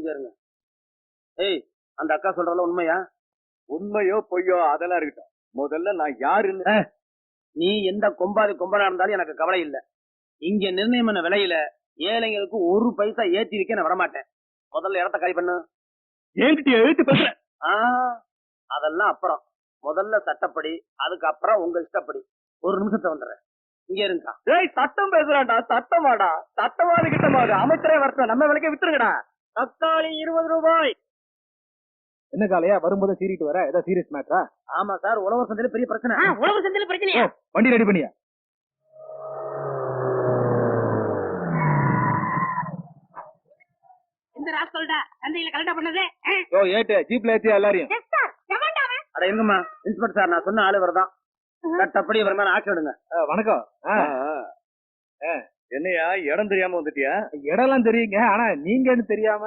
கொஞ்சம் இருங்க. ஏய், அந்த அக்கா சொல்றல உண்மையா? உண்மையோ பொய்யோ அதெல்லாம் இருக்கட்டும். முதல்ல நான் யாருன்னு. நீ எந்த கொம்பனா இருந்தாலும் எனக்கு கவலை இல்ல. இங்க நிர்ணயம் பண்ண விலையில ஏழைங்களுக்கு ஒரு பைசா ஏத்தி வைக்க நான் விடமாட்டேன். முதல்ல இடத்த காலி பண்ணு. என்கிட்ட எழுத்து பேசுற. அதெல்லாம் அப்புறம். முதல்ல சட்டப்படி, அதுக்கப்புறம் உங்க இஷ்டப்படி. ஒரு நிமிஷத்தை வந்துடுறேன். இங்க இருங்கக்கா. ஏய், சட்டம் பேசுறான்டா. சட்டமாடா? சட்டமாவது கிட்டமாவது அமைச்சரே வரட்டும், நம்ம விலைக்கு வித்துருங்கடா. தக்காளி 20 ரூபாய். என்ன காலையா வரும்போது சீரிட்டு வர? ஏதோ சீரியஸ் மேட்டரா? ஆமா சார், உழவர் சந்தையில பெரிய பிரச்சனை. உழவர் சந்தையில பிரச்சனையா? வண்டி ரெடி பண்ணியா? இந்த ராஸ்கல்டா சந்தையில கலெக்ட் பண்ணது. ஓ ஏட்டு ஜீப்ல ஏத்தியா எல்லாரையும்? அட எங்கம்மா இன்ஸ்பெக்டர் சார், நான் சொன்ன ஆளு வரதான். சட்டப்படி இவர் மேல ஆக்ஷன் எடுங்க. வணக்கம். என்னையா இடம் தெரியாம வந்துட்டியா? இடம்லாம் தெரியுங்க, ஆனா நீங்கன்னு தெரியாம.